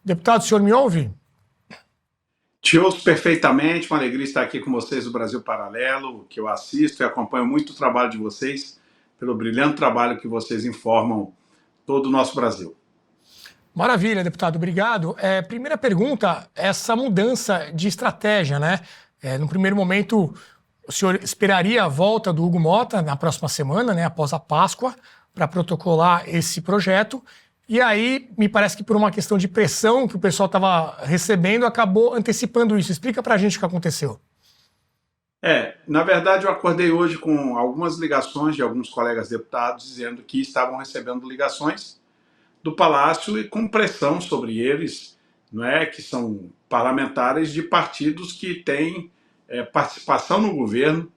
Deputado, o senhor me ouve? Te ouço perfeitamente, uma alegria estar aqui com vocês do Brasil Paralelo, que eu assisto e acompanho muito o trabalho de vocês, pelo brilhante trabalho que vocês informam todo o nosso Brasil. Maravilha, deputado, obrigado. Primeira pergunta, essa mudança de estratégia, né? No primeiro momento, o senhor esperaria a volta do Hugo Motta na próxima semana, né, após a Páscoa, para protocolar esse projeto. E aí, me parece que por uma questão de pressão que o pessoal estava recebendo, acabou antecipando isso. Explica para a gente o que aconteceu. Na verdade, eu acordei hoje com algumas ligações de alguns colegas deputados dizendo que estavam recebendo ligações do Palácio e com pressão sobre eles, não é, que são parlamentares de partidos que têm participação no governo.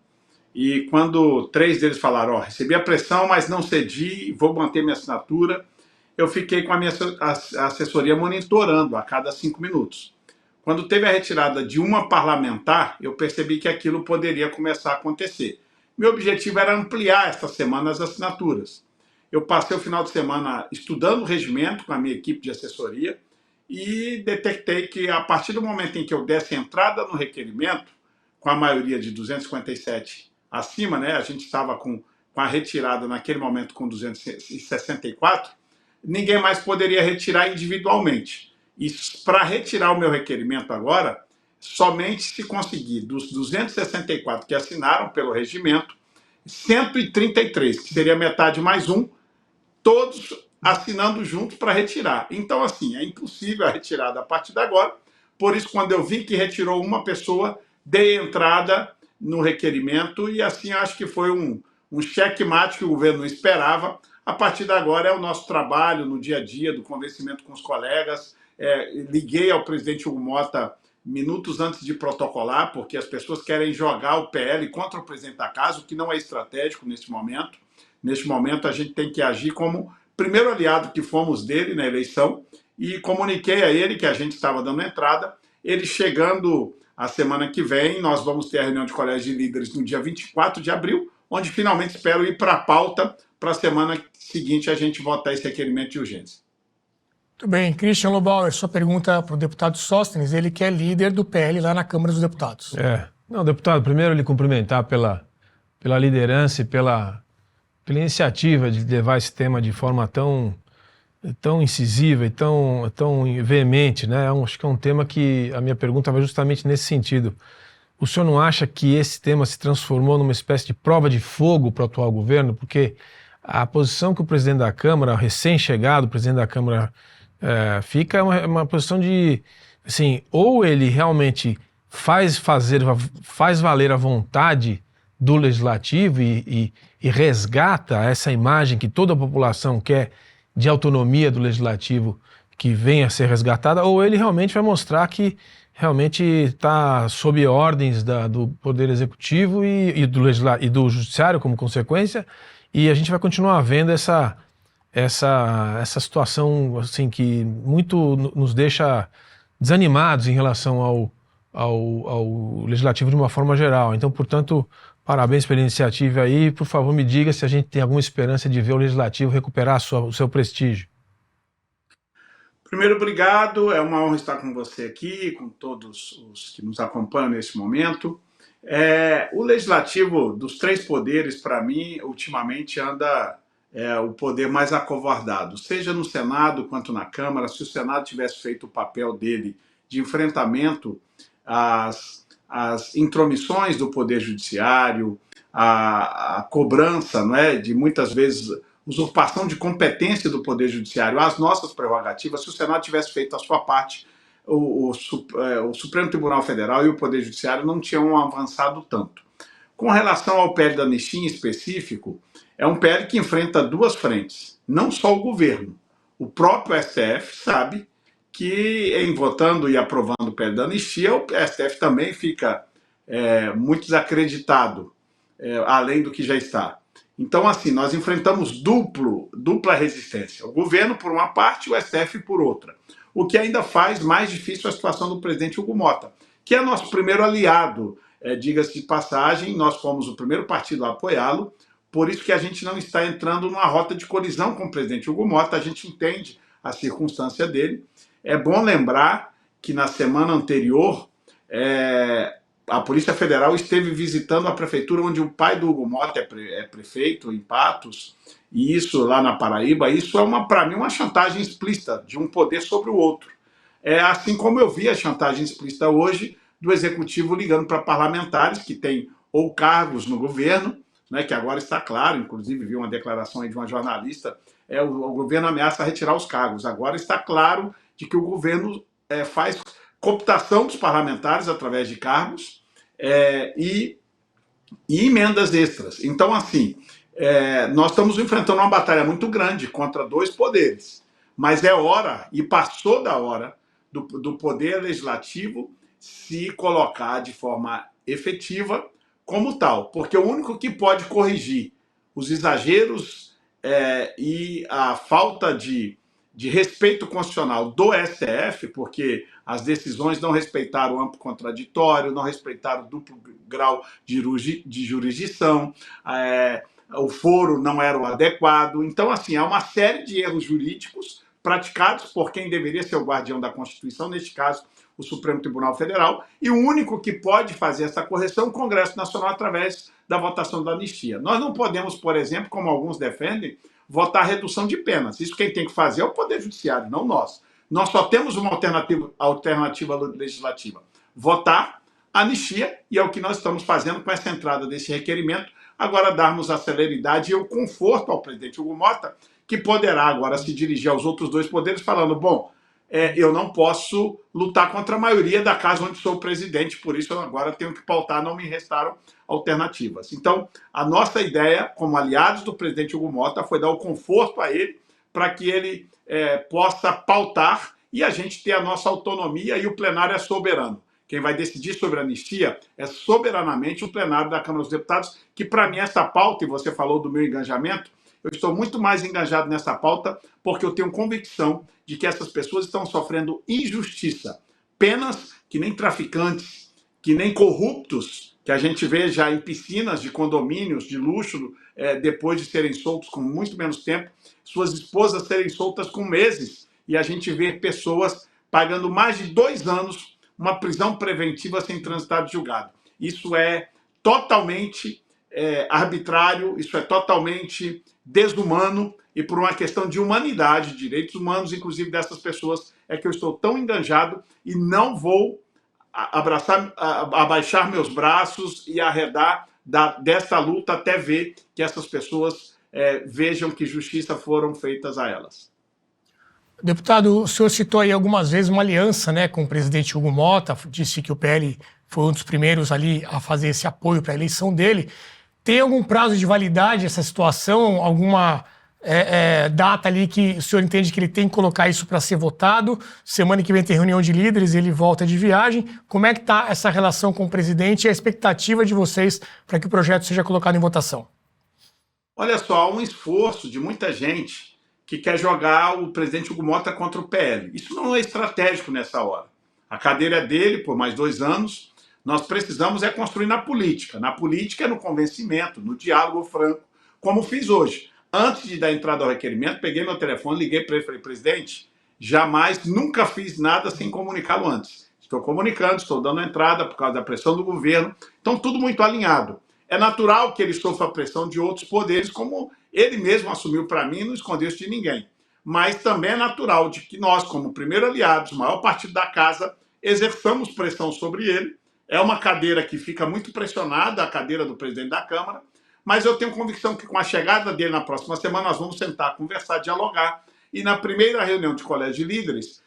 E quando três deles falaram, recebi a pressão, mas não cedi, vou manter minha assinatura, eu fiquei com a minha assessoria monitorando a cada 5 minutos. Quando teve a retirada de uma parlamentar, eu percebi que aquilo poderia começar a acontecer. Meu objetivo era ampliar esta semana as assinaturas. Eu passei o final de semana estudando o regimento com a minha equipe de assessoria e detectei que a partir do momento em que eu desse entrada no requerimento, com a maioria de 257 acima, né, a gente estava com a retirada naquele momento com 264, ninguém mais poderia retirar individualmente. E para retirar o meu requerimento agora, somente se conseguir dos 264 que assinaram pelo regimento, 133, que seria metade mais um, todos assinando juntos para retirar. Então, assim, é impossível a retirada a partir de agora. Por isso, quando eu vi que retirou uma pessoa, dei entrada no requerimento e assim acho que foi um checkmate que o governo não esperava. A partir de agora é o nosso trabalho no dia a dia, do convencimento com os colegas. Liguei ao presidente Hugo Motta minutos antes de protocolar, porque as pessoas querem jogar o PL contra o presidente da casa, o que não é estratégico nesse momento. Neste momento, a gente tem que agir como primeiro aliado que fomos dele na eleição e comuniquei a ele que a gente estava dando entrada. Ele chegando a semana que vem, nós vamos ter a reunião de colégio de líderes no dia 24 de abril, onde finalmente espero ir para a pauta para a semana seguinte a gente votar esse requerimento de urgência. Muito bem. Christian Lobauer, sua pergunta para o deputado Sóstenes, ele que é líder do PL lá na Câmara dos Deputados. Não, deputado, primeiro lhe cumprimentar pela liderança e pela iniciativa de levar esse tema de forma tão incisiva e tão veemente, né? Acho que é um tema que a minha pergunta vai justamente nesse sentido. O senhor não acha que esse tema se transformou numa espécie de prova de fogo para o atual governo? Porque a posição que o presidente da Câmara, recém-chegado, o presidente da Câmara, fica uma posição de, assim, ou ele realmente faz valer a vontade do Legislativo e resgata essa imagem que toda a população quer de autonomia do Legislativo que venha a ser resgatada, ou ele realmente vai mostrar que realmente está sob ordens do Poder Executivo e do Judiciário como consequência, e a gente vai continuar vendo essa situação assim, que muito nos deixa desanimados em relação ao Legislativo de uma forma geral. Então, portanto, parabéns pela iniciativa aí. Por favor, me diga se a gente tem alguma esperança de ver o Legislativo recuperar o seu prestígio. Primeiro, obrigado. É uma honra estar com você aqui, com todos os que nos acompanham nesse momento. O Legislativo, dos três poderes, para mim, ultimamente anda o poder mais acovardado, seja no Senado quanto na Câmara. Se o Senado tivesse feito o papel dele de enfrentamento às intromissões do Poder Judiciário, a cobrança, não é, de muitas vezes usurpação de competência do Poder Judiciário às nossas prerrogativas, se o Senado tivesse feito a sua parte, o Supremo Tribunal Federal e o Poder Judiciário não tinham avançado tanto. Com relação ao PL da anistia em específico, é um PL que enfrenta duas frentes, não só o governo. O próprio STF sabe que, em votando e aprovando o PL da anistia, o STF também fica muito desacreditado, além do que já está. Então, assim, nós enfrentamos dupla resistência. O governo por uma parte e o STF por outra. O que ainda faz mais difícil a situação do presidente Hugo Motta, que é nosso primeiro aliado. Diga-se de passagem, nós fomos o primeiro partido a apoiá-lo, por isso que a gente não está entrando numa rota de colisão com o presidente Hugo Motta, a gente entende a circunstância dele. É bom lembrar que na semana anterior a Polícia Federal esteve visitando a prefeitura onde o pai do Hugo Mota é prefeito, em Patos, e isso lá na Paraíba, isso é, para mim, uma chantagem explícita de um poder sobre o outro. É assim como eu vi a chantagem explícita hoje do executivo ligando para parlamentares que têm ou cargos no governo, né, que agora está claro, inclusive vi uma declaração aí de uma jornalista, o governo ameaça retirar os cargos. Agora está claro de que o governo faz cooptação dos parlamentares através de cargos e emendas extras. Então, assim, nós estamos enfrentando uma batalha muito grande contra dois poderes, mas é hora, e passou da hora, do poder legislativo se colocar de forma efetiva como tal, porque o único que pode corrigir os exageros e a falta de respeito constitucional do STF, porque as decisões não respeitaram o amplo contraditório, não respeitaram o duplo grau de jurisdição, o foro não era o adequado. Então, assim, há uma série de erros jurídicos praticados por quem deveria ser o guardião da Constituição, neste caso, o Supremo Tribunal Federal, e o único que pode fazer essa correção é o Congresso Nacional através da votação da anistia. Nós não podemos, por exemplo, como alguns defendem, votar a redução de penas. Isso quem tem que fazer é o Poder Judiciário, não nós. Nós só temos uma alternativa legislativa: votar a anistia, e é o que nós estamos fazendo com essa entrada desse requerimento. Agora, darmos a celeridade e o conforto ao presidente Hugo Mota, que poderá agora se dirigir aos outros dois poderes falando: bom, eu não posso lutar contra a maioria da casa onde sou presidente, por isso eu agora tenho que pautar, não me restaram alternativas. Então, a nossa ideia, como aliados do presidente Hugo Mota, foi dar o conforto a ele para que ele possa pautar e a gente ter a nossa autonomia, e o plenário é soberano. Quem vai decidir sobre a anistia é soberanamente o plenário da Câmara dos Deputados, que para mim essa pauta, e você falou do meu engajamento, eu estou muito mais engajado nessa pauta porque eu tenho convicção de que essas pessoas estão sofrendo injustiça. Penas que nem traficantes, que nem corruptos, que a gente vê já em piscinas de condomínios de luxo, depois de serem soltos com muito menos tempo, suas esposas serem soltas com meses, e a gente vê pessoas pagando mais de 2 anos uma prisão preventiva sem transitar de julgado. Isso é totalmente arbitrário, isso é totalmente desumano, e por uma questão de humanidade, direitos humanos, inclusive dessas pessoas, é que eu estou tão enganjado e não vou abaixar meus braços e arredar desta luta até ver que essas pessoas vejam que justiça foram feitas a elas. Deputado, o senhor citou aí algumas vezes uma aliança, né, com o presidente Hugo Mota, disse que o PL foi um dos primeiros ali a fazer esse apoio para a eleição dele. Tem algum prazo de validade essa situação? Alguma data ali que o senhor entende que ele tem que colocar isso para ser votado? Semana que vem tem reunião de líderes, ele volta de viagem. Como é que está essa relação com o presidente e a expectativa de vocês para que o projeto seja colocado em votação? Olha só, há um esforço de muita gente que quer jogar o presidente Hugo Mota contra o PL. Isso não é estratégico nessa hora. A cadeira é dele por mais 2 anos. Nós precisamos construir na política. Na política é no convencimento, no diálogo franco, como fiz hoje. Antes de dar entrada ao requerimento, peguei meu telefone, liguei para ele e falei: presidente, jamais, nunca fiz nada sem comunicá-lo antes. Estou comunicando, estou dando entrada por causa da pressão do governo. Então, tudo muito alinhado. É natural que ele sofra a pressão de outros poderes, como ele mesmo assumiu para mim, não escondeu isso de ninguém. Mas também é natural de que nós, como primeiro aliados, o maior partido da casa, exerçamos pressão sobre ele. É uma cadeira que fica muito pressionada, a cadeira do presidente da Câmara, mas eu tenho convicção que com a chegada dele na próxima semana, nós vamos sentar, conversar, dialogar, e na primeira reunião de colégio de líderes,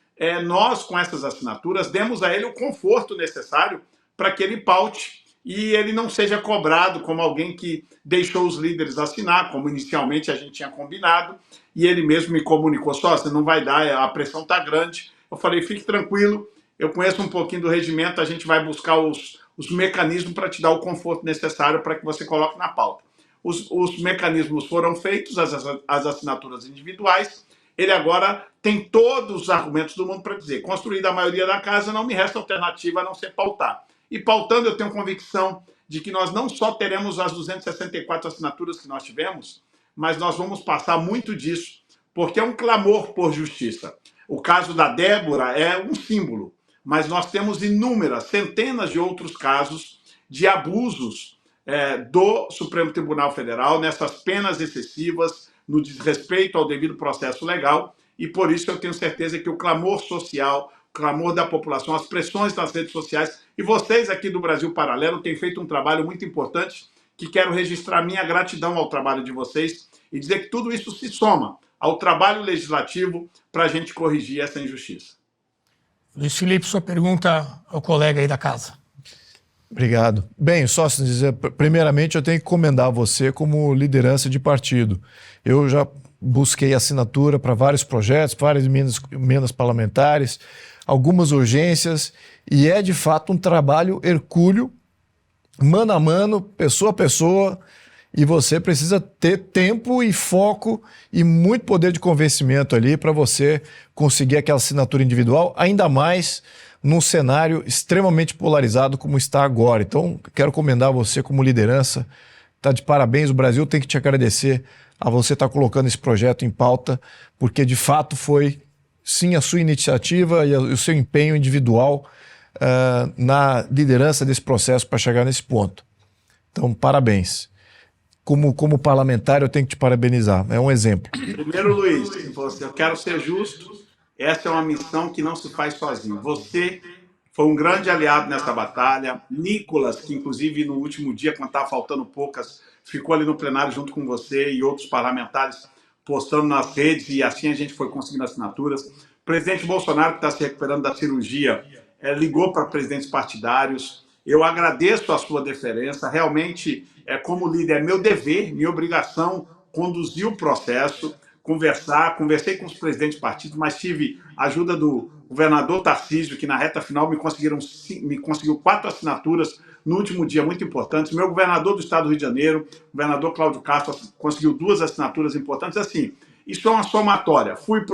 nós, com essas assinaturas, demos a ele o conforto necessário para que ele paute e ele não seja cobrado como alguém que deixou os líderes assinar, como inicialmente a gente tinha combinado, e ele mesmo me comunicou: só, você não vai dar, a pressão está grande. Eu falei: fique tranquilo, eu conheço um pouquinho do regimento, a gente vai buscar os mecanismos para te dar o conforto necessário para que você coloque na pauta. Os mecanismos foram feitos, as assinaturas individuais. Ele agora tem todos os argumentos do mundo para dizer: construída a maioria da casa, não me resta alternativa a não ser pautar. E pautando, eu tenho convicção de que nós não só teremos as 264 assinaturas que nós tivemos, mas nós vamos passar muito disso, porque é um clamor por justiça. O caso da Débora é um símbolo, mas nós temos inúmeras, centenas de outros casos de abusos do Supremo Tribunal Federal, nessas penas excessivas, no desrespeito ao devido processo legal, e por isso eu tenho certeza que o clamor social, o clamor da população, as pressões nas redes sociais, e vocês aqui do Brasil Paralelo têm feito um trabalho muito importante, que quero registrar minha gratidão ao trabalho de vocês e dizer que tudo isso se soma ao trabalho legislativo para a gente corrigir essa injustiça. Luiz Felipe, sua pergunta ao colega aí da casa. Obrigado. Bem, Sóstenes, primeiramente eu tenho que commendar você como liderança de partido. Eu já busquei assinatura para vários projetos, várias emendas parlamentares, algumas urgências, e é de fato um trabalho hercúleo, mano a mano, pessoa a pessoa, e você precisa ter tempo e foco e muito poder de convencimento ali para você conseguir aquela assinatura individual, ainda mais num cenário extremamente polarizado como está agora. Então, quero comentar você como liderança. Tá de parabéns, o Brasil tem que te agradecer a você estar colocando esse projeto em pauta, porque de fato foi, sim, a sua iniciativa e o seu empenho individual na liderança desse processo para chegar nesse ponto. Então, parabéns. Como parlamentar, eu tenho que te parabenizar. É um exemplo. Primeiro, Luiz, eu quero ser justo. Essa é uma missão que não se faz sozinho. Você foi um grande aliado nessa batalha. Nicolas, que inclusive no último dia, quando estava faltando poucas, ficou ali no plenário junto com você e outros parlamentares postando nas redes, e assim a gente foi conseguindo assinaturas. O presidente Bolsonaro, que está se recuperando da cirurgia, ligou para presidentes partidários. Eu agradeço a sua deferência. Realmente, como líder, é meu dever, minha obrigação conduzir o processo, conversei com os presidentes de partidos, mas tive a ajuda do governador Tarcísio, que na reta final me conseguiu 4 assinaturas no último dia, muito importantes. Meu governador do estado do Rio de Janeiro, o governador Cláudio Castro, conseguiu 2 assinaturas importantes. Assim, isso é uma somatória. Fui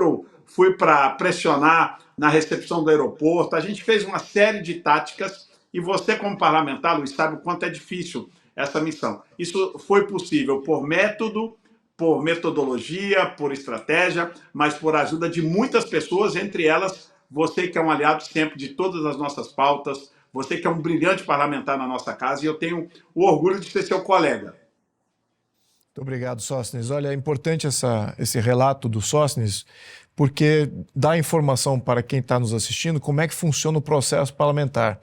para pressionar na recepção do aeroporto, a gente fez uma série de táticas, e você, como parlamentar, Luiz, sabe o quanto é difícil essa missão. Isso foi possível por método, por metodologia, por estratégia, mas por ajuda de muitas pessoas, entre elas você, que é um aliado sempre de todas as nossas pautas, você que é um brilhante parlamentar na nossa casa, e eu tenho o orgulho de ser seu colega. Muito obrigado, Sóstenes. Olha, é importante esse relato do Sóstenes, porque dá informação para quem está nos assistindo como é que funciona o processo parlamentar.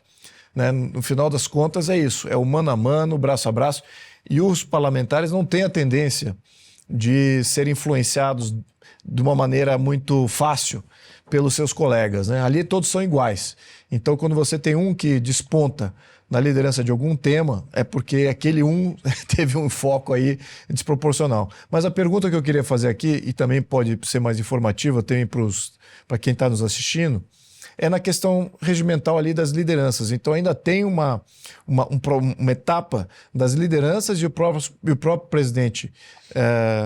Né? No final das contas é isso, é o mano a mano, braço a braço, e os parlamentares não têm a tendência de serem influenciados de uma maneira muito fácil pelos seus colegas, né? Ali todos são iguais. Então, quando você tem um que desponta na liderança de algum tema, é porque aquele um teve um foco aí desproporcional. Mas a pergunta que eu queria fazer aqui, e também pode ser mais informativa também para quem está nos assistindo, é na questão regimental ali das lideranças. Então ainda tem uma etapa das lideranças e o próprio presidente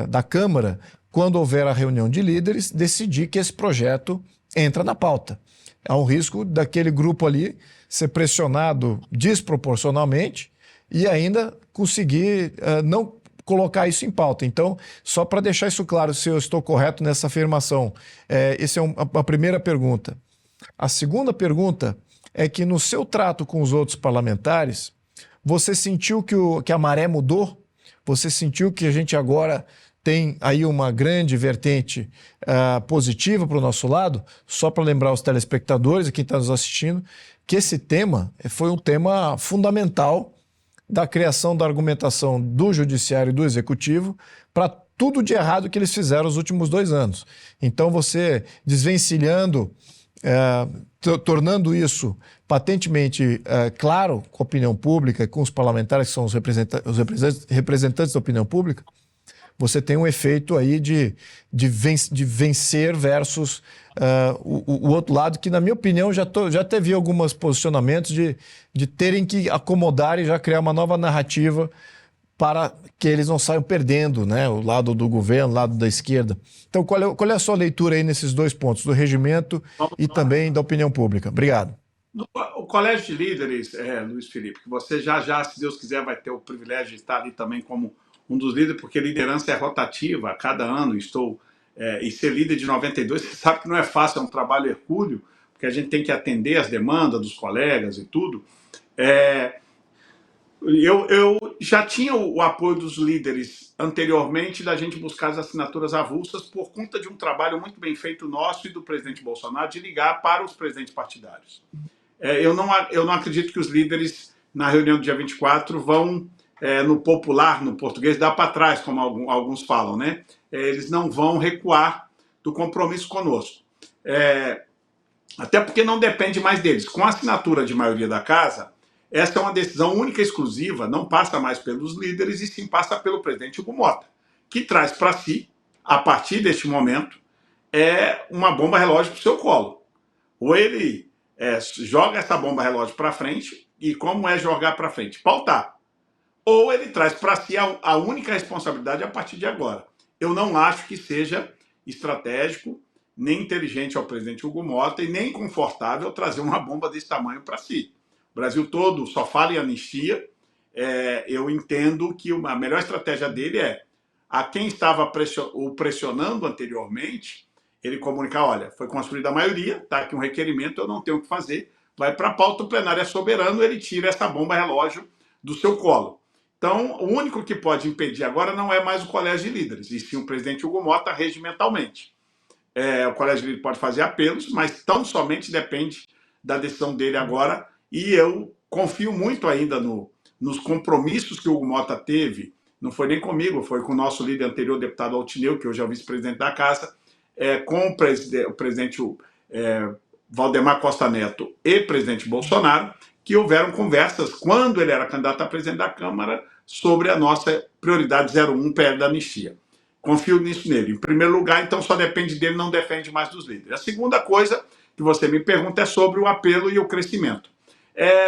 da Câmara, quando houver a reunião de líderes, decidir que esse projeto entra na pauta. Há um risco daquele grupo ali ser pressionado desproporcionalmente e ainda conseguir não colocar isso em pauta. Então, só para deixar isso claro, se eu estou correto nessa afirmação, essa é a primeira pergunta. A segunda pergunta é que no seu trato com os outros parlamentares, você sentiu que a maré mudou? Você sentiu que a gente agora tem aí uma grande vertente positiva para o nosso lado? Só para lembrar os telespectadores e quem está nos assistindo, que esse tema foi um tema fundamental da criação da argumentação do Judiciário e do Executivo para tudo de errado que eles fizeram nos últimos 2 anos. Então, você desvencilhando, tornando isso patentemente claro com a opinião pública e com os parlamentares, que são os representantes da opinião pública, você tem um efeito aí de vencer versus o outro lado, que na minha opinião já teve alguns posicionamentos de terem que acomodar e já criar uma nova narrativa para que eles não saiam perdendo, né? O lado do governo, o lado da esquerda. Então, qual é a sua leitura aí nesses 2 pontos, do regimento e também da opinião pública? Obrigado. O Colégio de Líderes, Luiz Felipe, que você já, se Deus quiser, vai ter o privilégio de estar ali também como um dos líderes, porque liderança é rotativa. A cada ano estou e ser líder de 92, você sabe que não é fácil, é um trabalho hercúleo, porque a gente tem que atender as demandas dos colegas e tudo. Eu já tinha o apoio dos líderes anteriormente da gente buscar as assinaturas avulsas por conta de um trabalho muito bem feito nosso e do presidente Bolsonaro de ligar para os presidentes partidários. Eu não acredito que os líderes, na reunião do dia 24, vão, no popular, no português, dar para trás, como alguns falam, né? Eles não vão recuar do compromisso conosco. Até porque não depende mais deles. Com a assinatura de maioria da casa, essa é uma decisão única e exclusiva, não passa mais pelos líderes e sim passa pelo presidente Hugo Mota, que traz para si, a partir deste momento, uma bomba relógio para o seu colo. Ou ele joga essa bomba relógio para frente, e como é jogar para frente? Pautar. Ou ele traz para si a única responsabilidade a partir de agora. Eu não acho que seja estratégico, nem inteligente ao presidente Hugo Mota e nem confortável trazer uma bomba desse tamanho para si. O Brasil todo só fala em anistia. Eu entendo que a melhor estratégia dele a quem estava o pressionando anteriormente, ele comunicar, olha, foi construída a maioria, está aqui um requerimento, eu não tenho o que fazer, vai para a pauta, o plenário é soberano, ele tira essa bomba relógio do seu colo. Então, o único que pode impedir agora não é mais o colégio de líderes, e sim o presidente Hugo Mota regimentalmente. O colégio de líderes pode fazer apelos, mas tão somente depende da decisão dele agora, e eu confio muito ainda nos compromissos que o Hugo Mota teve, não foi nem comigo, foi com o nosso líder anterior, o deputado Altineu, que hoje é o vice-presidente da casa, com o presidente Valdemar Costa Neto e presidente Bolsonaro, que houveram conversas, quando ele era candidato a presidente da Câmara, sobre a nossa prioridade 01, PL da anistia. Confio nisso nele. Em primeiro lugar, então só depende dele, não depende mais dos líderes. A segunda coisa que você me pergunta é sobre o apelo e o crescimento.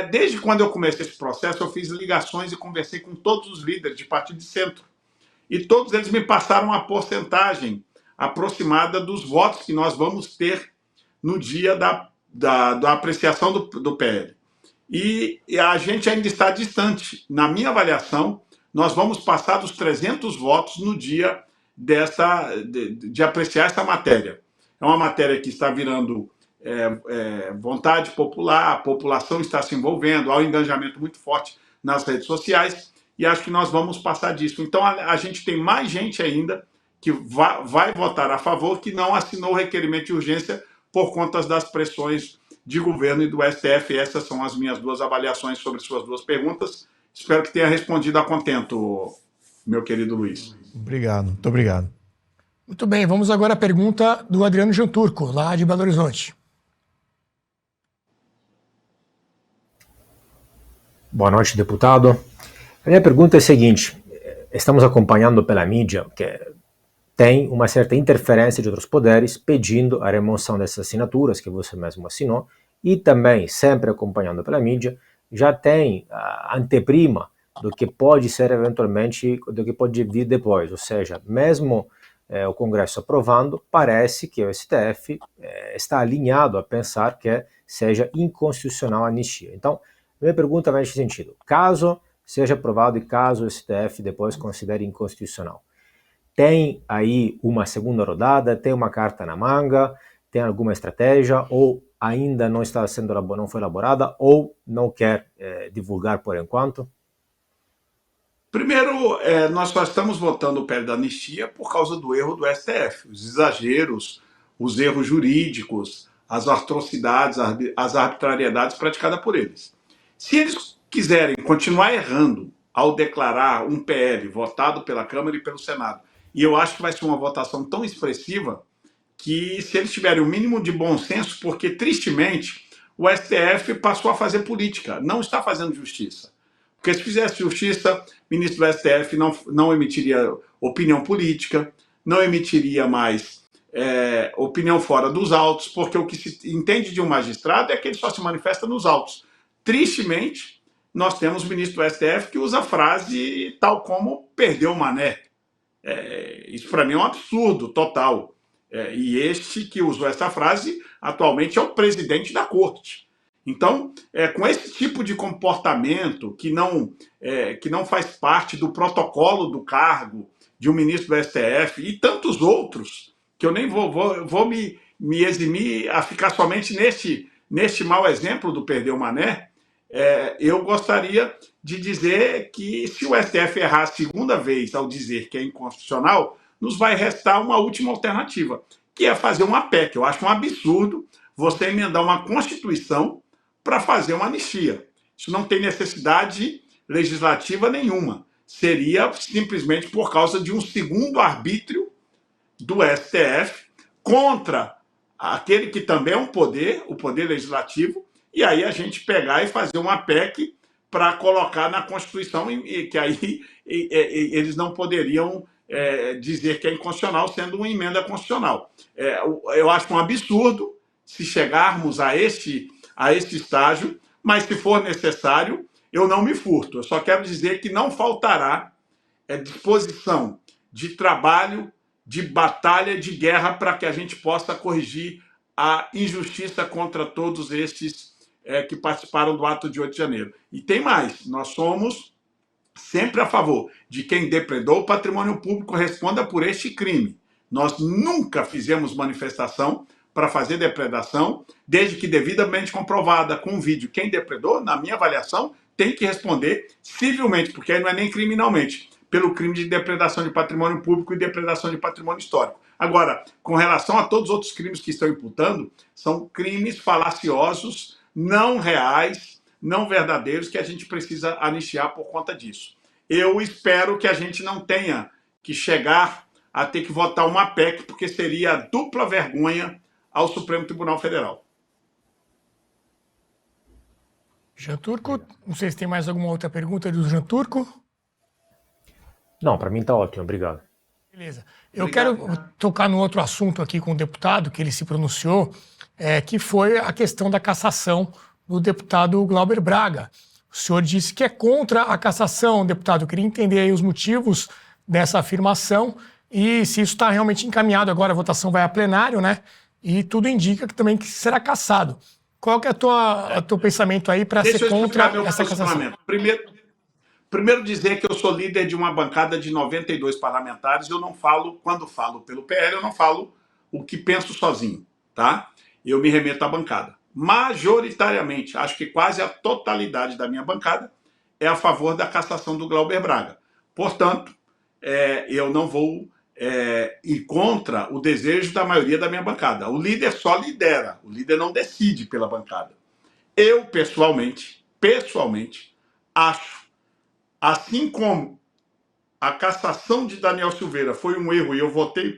Desde quando eu comecei esse processo, eu fiz ligações e conversei com todos os líderes de partido de centro. E todos eles me passaram uma porcentagem aproximada dos votos que nós vamos ter no dia da apreciação do PL. E a gente ainda está distante. Na minha avaliação, nós vamos passar dos 300 votos no dia de apreciar essa matéria. É uma matéria que está virando vontade popular, a população está se envolvendo, há um engajamento muito forte nas redes sociais, e acho que nós vamos passar disso. Então, a gente tem mais gente ainda que vai votar a favor, que não assinou o requerimento de urgência por conta das pressões de governo e do STF. Essas são as minhas duas avaliações sobre suas duas perguntas. Espero que tenha respondido a contento, meu querido Luiz. Obrigado, muito obrigado. Muito bem, vamos agora à pergunta do Adriano Janturco, lá de Belo Horizonte. Boa noite, deputado. A minha pergunta é a seguinte: estamos acompanhando pela mídia que tem uma certa interferência de outros poderes pedindo a remoção dessas assinaturas que você mesmo assinou, e também, sempre acompanhando pela mídia, já tem a anteprima do que pode ser eventualmente, do que pode vir depois, ou seja, mesmo o Congresso aprovando, parece que o STF está alinhado a pensar que seja inconstitucional a anistia. Então, minha pergunta vai nesse sentido: caso seja aprovado e caso o STF depois considere inconstitucional, tem aí uma segunda rodada, tem uma carta na manga, tem alguma estratégia, ou ainda não está sendo não foi elaborada, ou não quer divulgar por enquanto? Primeiro, nós só estamos votando o PL da anistia por causa do erro do STF, os exageros, os erros jurídicos, as atrocidades, as arbitrariedades praticadas por eles. Se eles quiserem continuar errando ao declarar um PL votado pela Câmara e pelo Senado, e eu acho que vai ser uma votação tão expressiva que, se eles tiverem o mínimo de bom senso, porque, tristemente, o STF passou a fazer política, não está fazendo justiça. Porque se fizesse justiça, o ministro do STF não emitiria opinião política, não emitiria mais opinião fora dos autos, porque o que se entende de um magistrado é que ele só se manifesta nos autos. Tristemente, nós temos o ministro do STF que usa a frase tal como perdeu o mané. Isso para mim é um absurdo total. E este que usou essa frase atualmente é o presidente da corte. Então, com esse tipo de comportamento que não faz parte do protocolo do cargo de um ministro do STF e tantos outros que eu nem vou me eximir a ficar somente neste mau exemplo do perder o Mané. Eu gostaria de dizer que se o STF errar a segunda vez ao dizer que é inconstitucional, nos vai restar uma última alternativa, que é fazer uma PEC. Eu acho um absurdo você emendar uma Constituição para fazer uma anistia. Isso não tem necessidade legislativa nenhuma. Seria simplesmente por causa de um segundo arbítrio do STF contra aquele que também é um poder, o poder legislativo, e aí a gente pegar e fazer uma PEC para colocar na Constituição, e que aí eles não poderiam dizer que é inconstitucional, sendo uma emenda constitucional. Eu acho um absurdo se chegarmos a este estágio, mas se for necessário, eu não me furto. Eu só quero dizer que não faltará disposição de trabalho, de batalha, de guerra, para que a gente possa corrigir a injustiça contra todos estes que participaram do ato de 8 de janeiro. E tem mais, nós somos sempre a favor de quem depredou o patrimônio público responda por este crime. Nós nunca fizemos manifestação para fazer depredação, desde que devidamente comprovada com vídeo quem depredou, na minha avaliação, tem que responder civilmente, porque aí não é nem criminalmente, pelo crime de depredação de patrimônio público e depredação de patrimônio histórico. Agora, com relação a todos os outros crimes que estão imputando, são crimes falaciosos, não reais, não verdadeiros, que a gente precisa anistiar por conta disso. Eu espero que a gente não tenha que chegar a ter que votar uma PEC, porque seria dupla vergonha ao Supremo Tribunal Federal. Jean Turco, não sei se tem mais alguma outra pergunta do Jean Turco. Não, para mim está ótimo, obrigado. Beleza. Eu quero tocar num outro assunto aqui com o deputado, que ele se pronunciou, que foi a questão da cassação do deputado Glauber Braga. O senhor disse que é contra a cassação, deputado. Eu queria entender aí os motivos dessa afirmação e se isso está realmente encaminhado agora, a votação vai a plenário, né? E tudo indica que também que será cassado. Qual que é o teu pensamento aí para ser contra essa cassação? Primeiro dizer que eu sou líder de uma bancada de 92 parlamentares. Eu não falo, quando falo pelo PL, eu não falo o que penso sozinho, tá? Eu me remeto à bancada. Majoritariamente, acho que quase a totalidade da minha bancada é a favor da cassação do Glauber Braga. Portanto, eu não vou ir contra o desejo da maioria da minha bancada. O líder só lidera, o líder não decide pela bancada. Eu, pessoalmente, acho, assim como a cassação de Daniel Silveira foi um erro e eu votei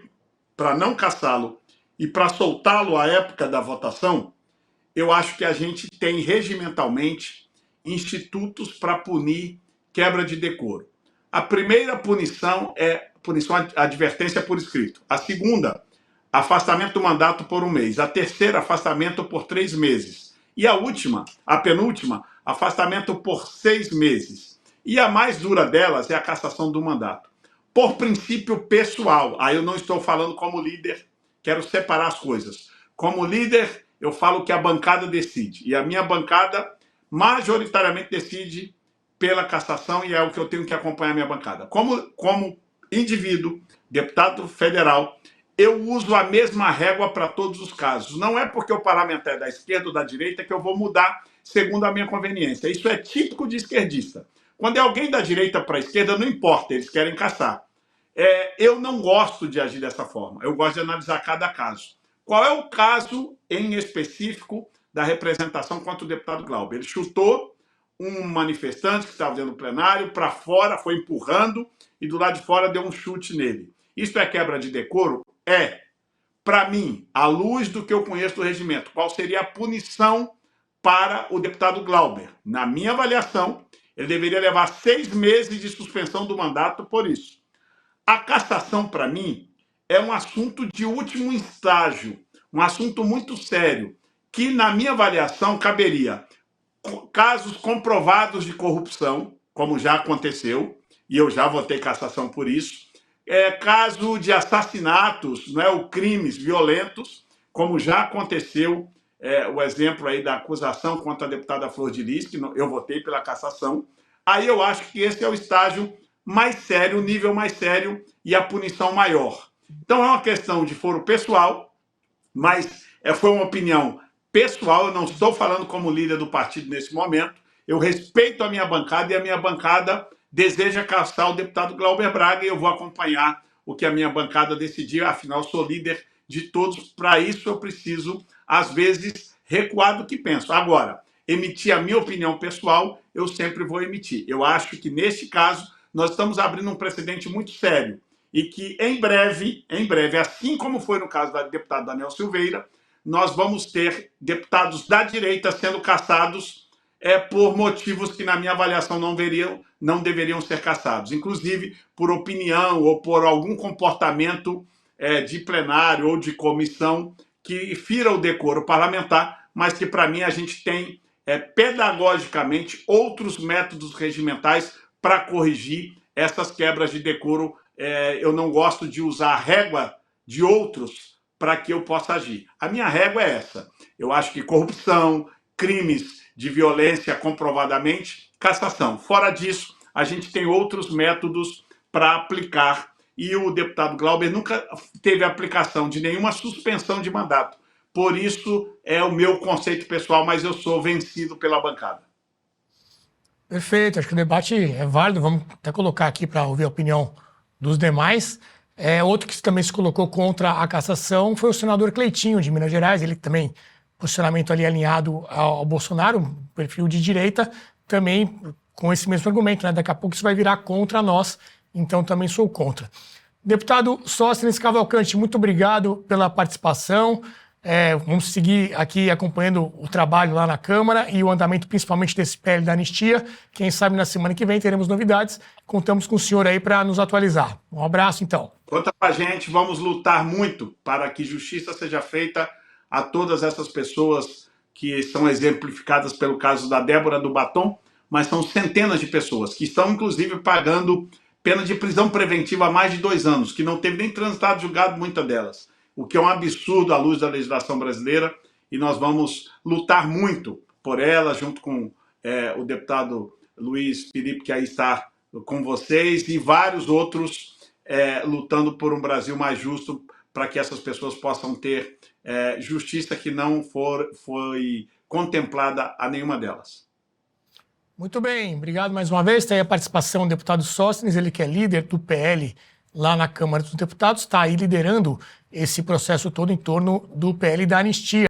para não cassá-lo e para soltá-lo à época da votação, eu acho que a gente tem regimentalmente institutos para punir quebra de decoro. A primeira punição é advertência por escrito. A segunda, afastamento do mandato por 1 mês. A terceira, afastamento por 3 meses. E a última, a penúltima, afastamento por 6 meses. E a mais dura delas é a cassação do mandato. Por princípio pessoal, aí eu não estou falando como líder, quero separar as coisas. Como líder, eu falo que a bancada decide. E a minha bancada majoritariamente decide pela cassação e é o que eu tenho que acompanhar a minha bancada. Como indivíduo, deputado federal, eu uso a mesma régua para todos os casos. Não é porque o parlamentar é da esquerda ou da direita que eu vou mudar segundo a minha conveniência. Isso é típico de esquerdista. Quando é alguém da direita para a esquerda, não importa, eles querem caçar. Eu não gosto de agir dessa forma. Eu gosto de analisar cada caso. Qual é o caso em específico da representação contra o deputado Glauber? Ele chutou um manifestante que estava dentro do plenário para fora, foi empurrando e do lado de fora deu um chute nele. Isso é quebra de decoro? Para mim, à luz do que eu conheço do regimento, qual seria a punição para o deputado Glauber? Na minha avaliação, ele deveria levar 6 meses de suspensão do mandato por isso. A cassação, para mim, é um assunto de último estágio, um assunto muito sério, que, na minha avaliação, caberia casos comprovados de corrupção, como já aconteceu, e eu já votei cassação por isso, caso de assassinatos, ou crimes violentos, como já aconteceu, o exemplo aí da acusação contra a deputada Flor de Lis, que eu votei pela cassação. Aí eu acho que esse é o estágio mais sério, o nível mais sério e a punição maior. Então é uma questão de foro pessoal, mas foi uma opinião pessoal, eu não estou falando como líder do partido nesse momento, eu respeito a minha bancada e a minha bancada deseja caçar o deputado Glauber Braga e eu vou acompanhar o que a minha bancada decidir, afinal sou líder de todos, para isso eu preciso, às vezes, recuar do que penso. Agora, emitir a minha opinião pessoal, eu sempre vou emitir. Eu acho que, neste caso, nós estamos abrindo um precedente muito sério e que, em breve, assim como foi no caso da deputada Daniel Silveira, nós vamos ter deputados da direita sendo caçados por motivos que, na minha avaliação, não deveriam ser caçados. Inclusive, por opinião ou por algum comportamento de plenário ou de comissão que fira o decoro parlamentar, mas que, para mim, a gente tem pedagogicamente outros métodos regimentais para corrigir essas quebras de decoro. Eu não gosto de usar a régua de outros para que eu possa agir. A minha régua é essa. Eu acho que corrupção, crimes de violência comprovadamente, cassação. Fora disso, a gente tem outros métodos para aplicar e o deputado Glauber nunca teve aplicação de nenhuma suspensão de mandato. Por isso é o meu conceito pessoal, mas eu sou vencido pela bancada. Perfeito, acho que o debate é válido, vamos até colocar aqui para ouvir a opinião dos demais. Outro que também se colocou contra a cassação foi o senador Cleitinho, de Minas Gerais, ele também, posicionamento ali alinhado ao Bolsonaro, um perfil de direita, também com esse mesmo argumento, né? Daqui a pouco isso vai virar contra nós, então também sou contra. Deputado Sóstenes Cavalcante, muito obrigado pela participação. Vamos seguir aqui acompanhando o trabalho lá na Câmara e o andamento principalmente desse PL da anistia. Quem sabe na semana que vem teremos novidades. Contamos com o senhor aí para nos atualizar. Um abraço, então. Conta pra gente, vamos lutar muito para que justiça seja feita a todas essas pessoas que são exemplificadas pelo caso da Débora do Batom, mas são centenas de pessoas que estão, inclusive, pagando pena de prisão preventiva há mais de 2 anos, que não teve nem transitado julgado muitas delas, o que é um absurdo à luz da legislação brasileira, e nós vamos lutar muito por ela, junto com o deputado Luiz Felipe, que aí está com vocês, e vários outros lutando por um Brasil mais justo, para que essas pessoas possam ter justiça que não foi contemplada a nenhuma delas. Muito bem, obrigado mais uma vez. Tem aí a participação do deputado Sóstenes, ele que é líder do PL lá na Câmara dos Deputados, está aí liderando esse processo todo em torno do PL da anistia.